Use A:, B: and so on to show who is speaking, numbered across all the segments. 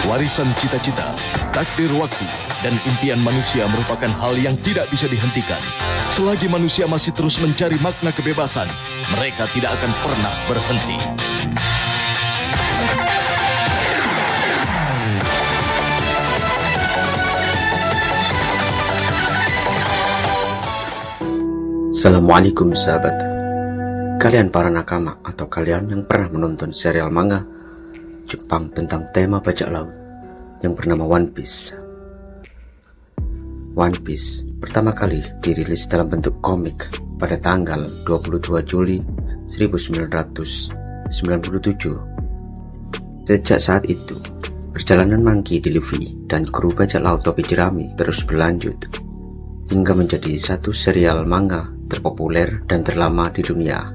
A: Warisan cita-cita, takdir waktu, dan impian manusia merupakan hal yang tidak bisa dihentikan. Selagi manusia masih terus mencari makna kebebasan, mereka tidak akan pernah berhenti.
B: Assalamualaikum sahabat. Kalian para nakama atau kalian yang pernah menonton serial manga Jepang tentang tema bajak laut yang bernama One Piece. One Piece pertama kali dirilis dalam bentuk komik pada tanggal 22 Juli 1997. Sejak saat itu, perjalanan Monkey D. Luffy dan kru bajak laut topi jerami terus berlanjut hingga menjadi satu serial manga terpopuler dan terlama di dunia.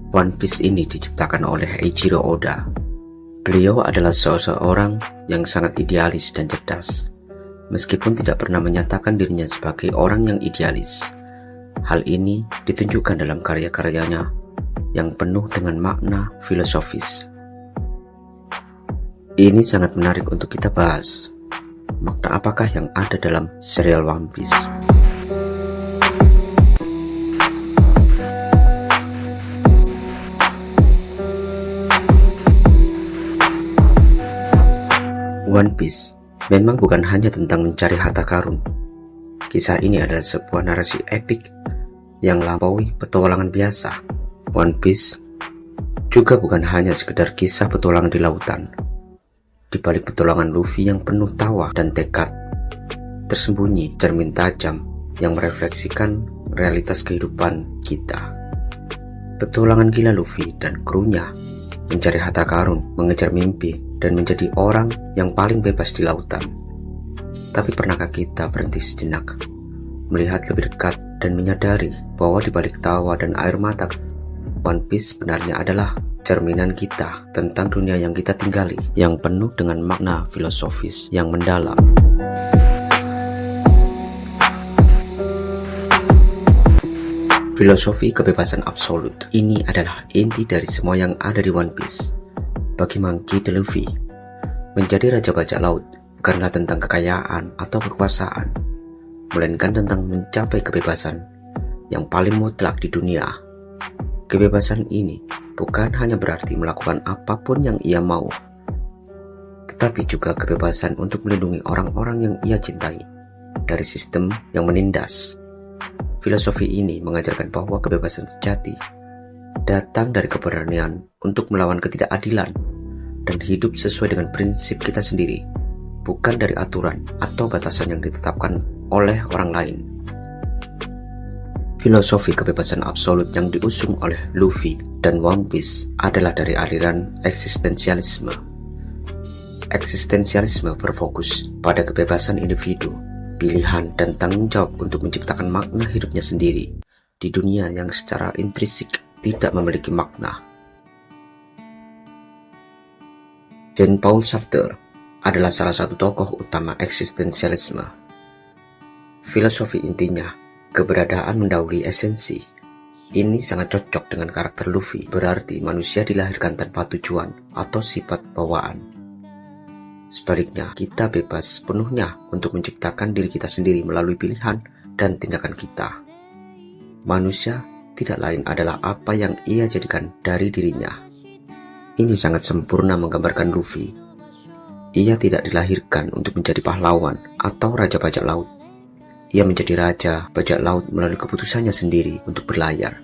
B: One Piece ini diciptakan oleh Eiichiro Oda. Beliau adalah seseorang yang sangat idealis dan cerdas, meskipun tidak pernah menyatakan dirinya sebagai orang yang idealis. Hal ini ditunjukkan dalam karya-karyanya yang penuh dengan makna filosofis. Ini sangat menarik untuk kita bahas. Makna apakah yang ada dalam serial One Piece? One Piece memang bukan hanya tentang mencari harta karun. Kisah ini adalah sebuah narasi epik yang melampaui petualangan biasa. One Piece juga bukan hanya sekedar kisah petualangan di lautan. Di balik petualangan Luffy yang penuh tawa dan tekad, tersembunyi cermin tajam yang merefleksikan realitas kehidupan kita. Petualangan gila Luffy dan krunya mencari harta karun, mengejar mimpi, dan menjadi orang yang paling bebas di lautan. Tapi pernahkah kita berhenti sejenak, melihat lebih dekat dan menyadari bahwa di balik tawa dan air mata, One Piece sebenarnya adalah cerminan kita tentang dunia yang kita tinggali, yang penuh dengan makna filosofis yang mendalam. Filosofi kebebasan absolut ini adalah inti dari semua yang ada di One Piece. Bagi Monkey D. Luffy, menjadi raja bajak laut bukanlah tentang kekayaan atau kekuasaan, melainkan tentang mencapai kebebasan yang paling mutlak di dunia. Kebebasan ini bukan hanya berarti melakukan apapun yang ia mau, tetapi juga kebebasan untuk melindungi orang-orang yang ia cintai dari sistem yang menindas. Filosofi ini mengajarkan bahwa kebebasan sejati datang dari keberanian untuk melawan ketidakadilan dan hidup sesuai dengan prinsip kita sendiri, bukan dari aturan atau batasan yang ditetapkan oleh orang lain. Filosofi kebebasan absolut yang diusung oleh Luffy dan One Piece adalah dari aliran eksistensialisme. Eksistensialisme berfokus pada kebebasan individu, pilihan dan tanggung jawab untuk menciptakan makna hidupnya sendiri di dunia yang secara intrinsik tidak memiliki makna. Jean-Paul Sartre adalah salah satu tokoh utama eksistensialisme. Filosofi intinya, keberadaan mendahului esensi. Ini sangat cocok dengan karakter Luffy, berarti manusia dilahirkan tanpa tujuan atau sifat bawaan. Sebaliknya, kita bebas sepenuhnya untuk menciptakan diri kita sendiri melalui pilihan dan tindakan kita. Manusia tidak lain adalah apa yang ia jadikan dari dirinya. Ini sangat sempurna menggambarkan Luffy. Ia tidak dilahirkan untuk menjadi pahlawan atau raja bajak laut. Ia menjadi raja bajak laut melalui keputusannya sendiri untuk berlayar,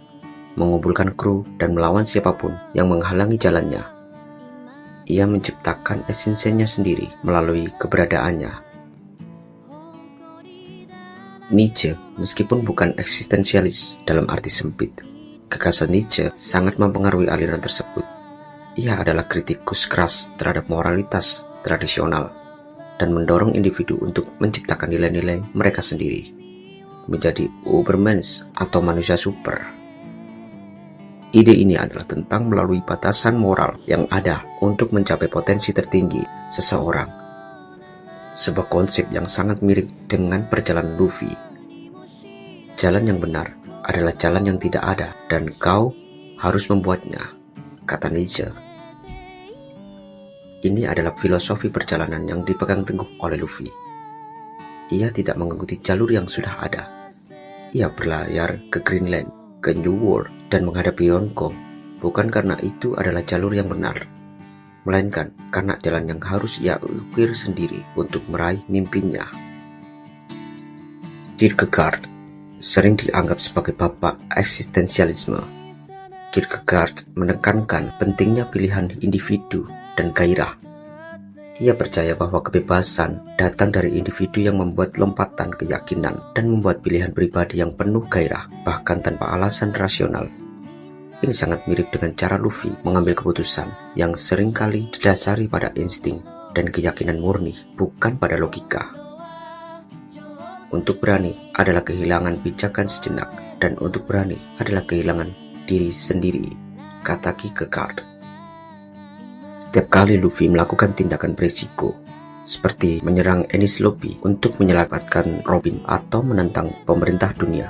B: mengumpulkan kru dan melawan siapapun yang menghalangi jalannya. Ia menciptakan esensinya sendiri melalui keberadaannya. Nietzsche, meskipun bukan eksistensialis dalam arti sempit, gagasan Nietzsche sangat mempengaruhi aliran tersebut. Ia adalah kritikus keras terhadap moralitas tradisional dan mendorong individu untuk menciptakan nilai-nilai mereka sendiri, menjadi Ubermensch atau manusia super. Ide ini adalah tentang melalui batasan moral yang ada untuk mencapai potensi tertinggi seseorang. Sebuah konsep yang sangat mirip dengan perjalanan Luffy. Jalan yang benar adalah jalan yang tidak ada dan kau harus membuatnya, kata Nietzsche. Ini adalah filosofi perjalanan yang dipegang teguh oleh Luffy. Ia tidak mengikuti jalur yang sudah ada. Ia berlayar ke Greenland, ke New World, dan menghadapi Yonko, bukan karena itu adalah jalur yang benar, melainkan karena jalan yang harus ia ukir sendiri untuk meraih mimpinya. Kierkegaard sering dianggap sebagai bapak eksistensialisme. Kierkegaard menekankan pentingnya pilihan individu dan gairah. Ia percaya bahwa kebebasan datang dari individu yang membuat lompatan keyakinan dan membuat pilihan pribadi yang penuh gairah, bahkan tanpa alasan rasional. Ini sangat mirip dengan cara Luffy mengambil keputusan yang seringkali didasari pada insting dan keyakinan murni, bukan pada logika. Untuk berani adalah kehilangan pijakan sejenak, dan untuk berani adalah kehilangan diri sendiri, kata Kierkegaard. Setiap kali Luffy melakukan tindakan berisiko, seperti menyerang Enies Lobby untuk menyelamatkan Robin atau menentang pemerintah dunia,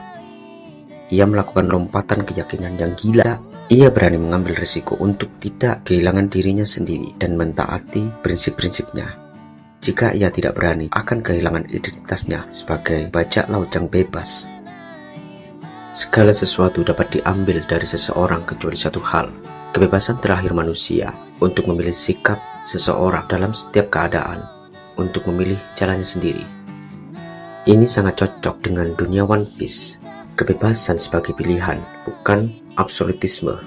B: ia melakukan lompatan keyakinan yang gila. Ia berani mengambil risiko untuk tidak kehilangan dirinya sendiri dan mentaati prinsip-prinsipnya. Jika ia tidak berani, akan kehilangan identitasnya sebagai bajak laut yang bebas. Segala sesuatu dapat diambil dari seseorang kecuali satu hal, kebebasan terakhir manusia untuk memilih sikap seseorang dalam setiap keadaan, untuk memilih jalannya sendiri. Ini sangat cocok dengan dunia One Piece, kebebasan sebagai pilihan, bukan absolutisme.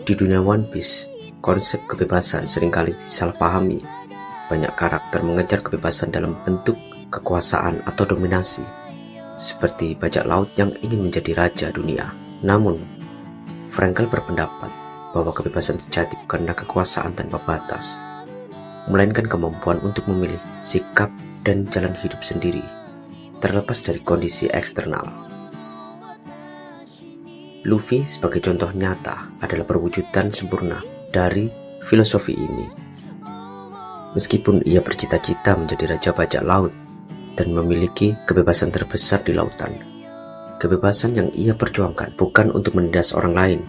B: Di dunia One Piece, konsep kebebasan seringkali disalahpahami. Banyak karakter mengejar kebebasan dalam bentuk kekuasaan atau dominasi, seperti bajak laut yang ingin menjadi raja dunia. Namun, Frankel berpendapat bahwa kebebasan sejati bukanlah kekuasaan tanpa batas, melainkan kemampuan untuk memilih sikap dan jalan hidup sendiri, terlepas dari kondisi eksternal. Luffy sebagai contoh nyata adalah perwujudan sempurna dari filosofi ini. Meskipun ia bercita-cita menjadi raja bajak laut dan memiliki kebebasan terbesar di lautan, kebebasan yang ia perjuangkan bukan untuk menindas orang lain.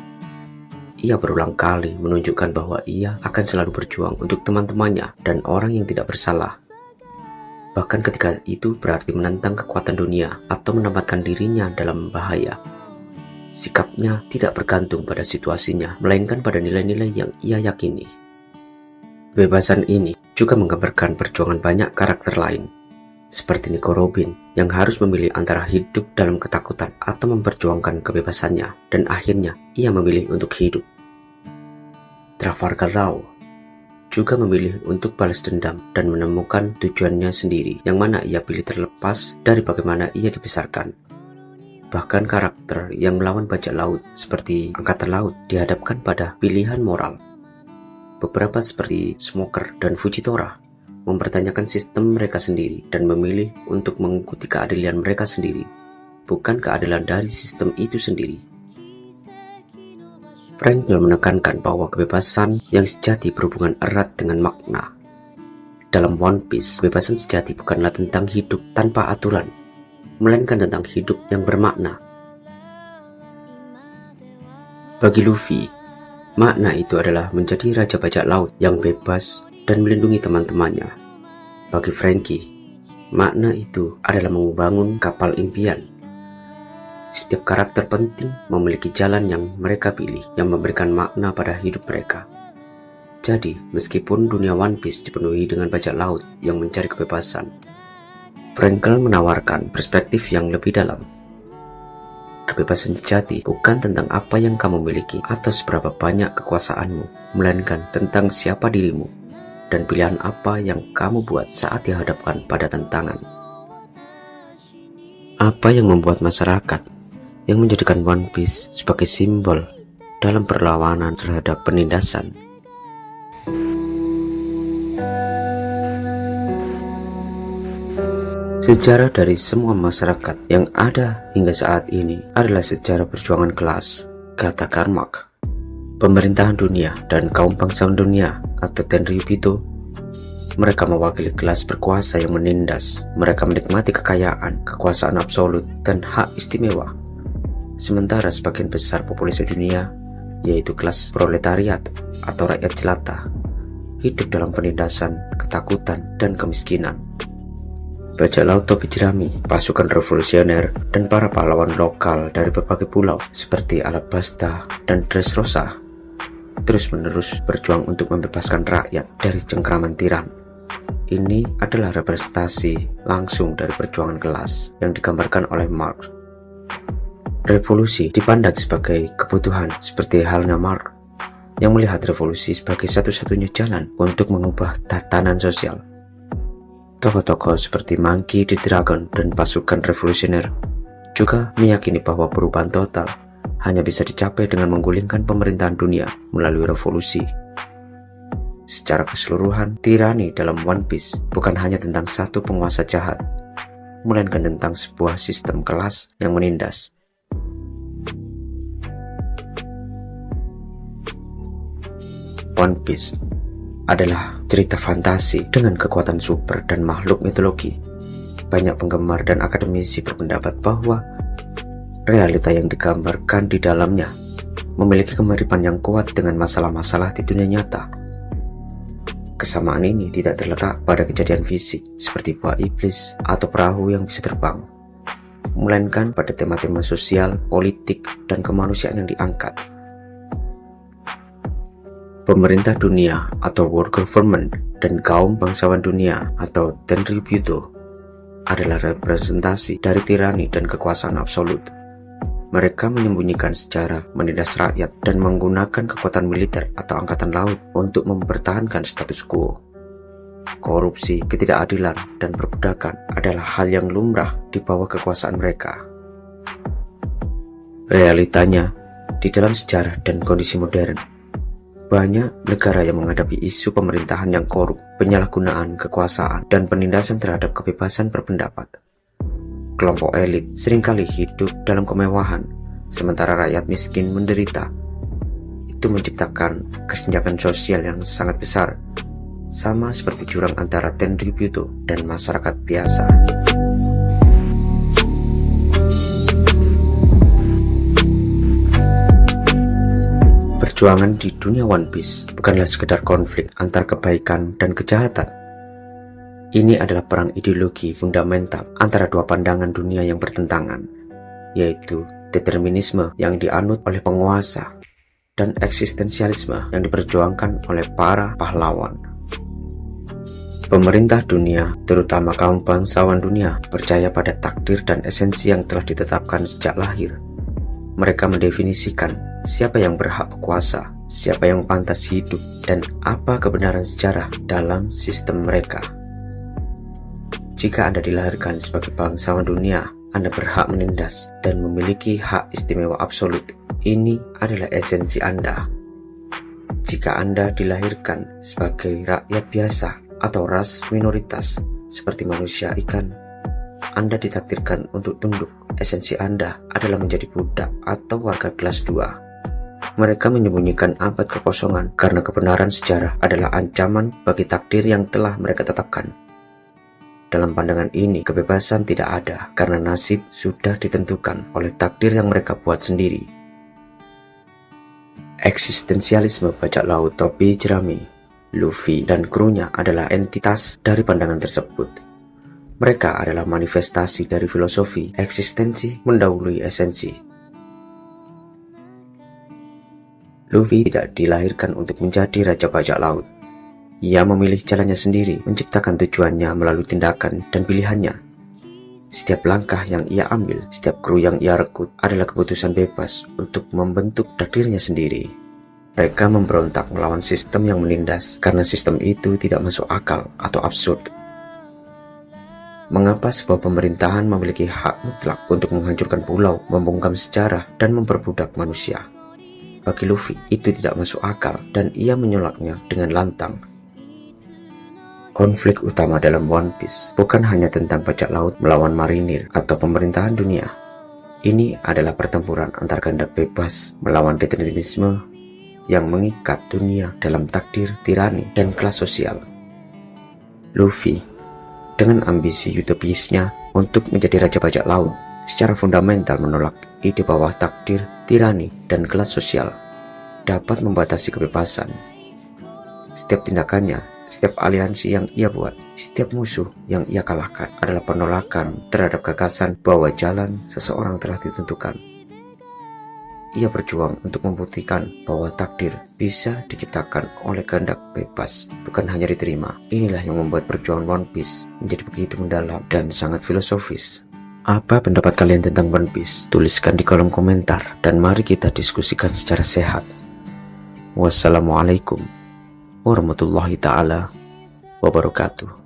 B: Ia berulang kali menunjukkan bahwa ia akan selalu berjuang untuk teman-temannya dan orang yang tidak bersalah. Bahkan ketika itu berarti menentang kekuatan dunia atau menempatkan dirinya dalam bahaya. Sikapnya tidak bergantung pada situasinya, melainkan pada nilai-nilai yang ia yakini. Kebebasan ini juga menggambarkan perjuangan banyak karakter lain, seperti Nico Robin yang harus memilih antara hidup dalam ketakutan atau memperjuangkan kebebasannya, dan akhirnya ia memilih untuk hidup. Trafalgar Law juga memilih untuk balas dendam dan menemukan tujuannya sendiri, yang mana ia pilih terlepas dari bagaimana ia dibesarkan. Bahkan karakter yang melawan bajak laut seperti Angkatan Laut dihadapkan pada pilihan moral. Beberapa seperti Smoker dan Fujitora mempertanyakan sistem mereka sendiri dan memilih untuk mengikuti keadilan mereka sendiri, bukan keadilan dari sistem itu sendiri. Frankel menekankan bahwa kebebasan yang sejati berhubungan erat dengan makna. Dalam One Piece, kebebasan sejati bukanlah tentang hidup tanpa aturan, melainkan tentang hidup yang bermakna. Bagi Luffy, makna itu adalah menjadi raja bajak laut yang bebas dan melindungi teman-temannya. Bagi Frankie, makna itu adalah membangun kapal impian. Setiap karakter penting memiliki jalan yang mereka pilih yang memberikan makna pada hidup mereka. Jadi, meskipun dunia One Piece dipenuhi dengan bajak laut yang mencari kebebasan, Frankel menawarkan perspektif yang lebih dalam. Kebebasan sejati bukan tentang apa yang kamu miliki atau seberapa banyak kekuasaanmu, melainkan tentang siapa dirimu dan pilihan apa yang kamu buat saat dihadapkan pada tantangan. Apa yang membuat masyarakat yang menjadikan One Piece sebagai simbol dalam perlawanan terhadap penindasan? Sejarah dari semua masyarakat yang ada hingga saat ini adalah sejarah perjuangan kelas, kata Karl Marx. Pemerintahan dunia dan kaum bangsawan dunia atau Tenryubito, mereka mewakili kelas berkuasa yang menindas. Mereka menikmati kekayaan, kekuasaan absolut, dan hak istimewa. Sementara sebagian besar populasi dunia yaitu kelas proletariat atau rakyat jelata, hidup dalam penindasan, ketakutan, dan kemiskinan. Bajak laut topi jerami, pasukan revolusioner, dan para pahlawan lokal dari berbagai pulau seperti Alabasta dan Dressrosa terus-menerus berjuang untuk membebaskan rakyat dari cengkraman tiran. Ini adalah representasi langsung dari perjuangan kelas yang digambarkan oleh Marx. Revolusi dipandang sebagai kebutuhan seperti halnya Marx yang melihat revolusi sebagai satu-satunya jalan untuk mengubah tatanan sosial. Tokoh-tokoh seperti Monkey D. Dragon dan pasukan revolusioner juga meyakini bahwa perubahan total hanya bisa dicapai dengan menggulingkan pemerintahan dunia melalui revolusi. Secara keseluruhan, tirani dalam One Piece bukan hanya tentang satu penguasa jahat, melainkan tentang sebuah sistem kelas yang menindas. One Piece adalah cerita fantasi dengan kekuatan super dan makhluk mitologi. Banyak penggemar dan akademisi berpendapat bahwa realita yang digambarkan di dalamnya memiliki kemiripan yang kuat dengan masalah-masalah di dunia nyata. Kesamaan ini tidak terletak pada kejadian fisik seperti buah iblis atau perahu yang bisa terbang, melainkan pada tema-tema sosial, politik, dan kemanusiaan yang diangkat. Pemerintah dunia atau world government dan kaum bangsawan dunia atau Tenryubyuto adalah representasi dari tirani dan kekuasaan absolut. Mereka menyembunyikan sejarah, menindas rakyat, dan menggunakan kekuatan militer atau angkatan laut untuk mempertahankan status quo. Korupsi, ketidakadilan, dan perbudakan adalah hal yang lumrah di bawah kekuasaan mereka. Realitanya, di dalam sejarah dan kondisi modern, banyak negara yang menghadapi isu pemerintahan yang korup, penyalahgunaan kekuasaan, dan penindasan terhadap kebebasan berpendapat. Kelompok elit seringkali hidup dalam kemewahan, sementara rakyat miskin menderita. Itu menciptakan kesenjangan sosial yang sangat besar, sama seperti jurang antara Tenryubyuto dan masyarakat biasa. Perjuangan di dunia One Piece bukanlah sekedar konflik antar kebaikan dan kejahatan. Ini adalah perang ideologi fundamental antara dua pandangan dunia yang bertentangan, yaitu determinisme yang dianut oleh penguasa dan eksistensialisme yang diperjuangkan oleh para pahlawan. Pemerintah dunia, terutama kaum bangsawan dunia, percaya pada takdir dan esensi yang telah ditetapkan sejak lahir. Mereka mendefinisikan siapa yang berhak berkuasa, siapa yang pantas hidup, dan apa kebenaran sejarah dalam sistem mereka. Jika Anda dilahirkan sebagai bangsawan dunia, Anda berhak menindas dan memiliki hak istimewa absolut. Ini adalah esensi Anda. Jika Anda dilahirkan sebagai rakyat biasa atau ras minoritas seperti manusia ikan, Anda ditakdirkan untuk tunduk. Esensi Anda adalah menjadi budak atau warga kelas 2. Mereka menyembunyikan abad kekosongan karena kebenaran sejarah adalah ancaman bagi takdir yang telah mereka tetapkan. Dalam pandangan ini, kebebasan tidak ada karena nasib sudah ditentukan oleh takdir yang mereka buat sendiri. Eksistensialisme bajak laut topi jerami, Luffy dan krunya adalah entitas dari pandangan tersebut. Mereka adalah manifestasi dari filosofi eksistensi mendahului esensi. Luffy tidak dilahirkan untuk menjadi raja bajak laut. Ia memilih jalannya sendiri, menciptakan tujuannya melalui tindakan dan pilihannya. Setiap langkah yang ia ambil, setiap kru yang ia rekrut adalah keputusan bebas untuk membentuk takdirnya sendiri. Mereka memberontak melawan sistem yang menindas karena sistem itu tidak masuk akal atau absurd. Mengapa sebuah pemerintahan memiliki hak mutlak untuk menghancurkan pulau, membungkam sejarah, dan memperbudak manusia? Bagi Luffy, itu tidak masuk akal dan ia menolaknya dengan lantang. Konflik utama dalam One Piece bukan hanya tentang bajak laut melawan marinir atau pemerintahan dunia. Ini adalah pertempuran antar kehendak bebas melawan determinisme yang mengikat dunia dalam takdir, tirani, dan kelas sosial. Luffy, dengan ambisi utopisnya untuk menjadi raja bajak laut, secara fundamental menolak ide bahwa takdir, tirani, dan kelas sosial dapat membatasi kebebasan. Setiap tindakannya, setiap aliansi yang ia buat, setiap musuh yang ia kalahkan adalah penolakan terhadap gagasan bahwa jalan seseorang telah ditentukan. Ia berjuang untuk membuktikan bahwa takdir bisa diciptakan oleh kehendak bebas, bukan hanya diterima. Inilah yang membuat perjuangan One Piece menjadi begitu mendalam dan sangat filosofis. Apa pendapat kalian tentang One Piece? Tuliskan di kolom komentar dan mari kita diskusikan secara sehat. Wassalamualaikum warahmatullahi taala wabarakatuh.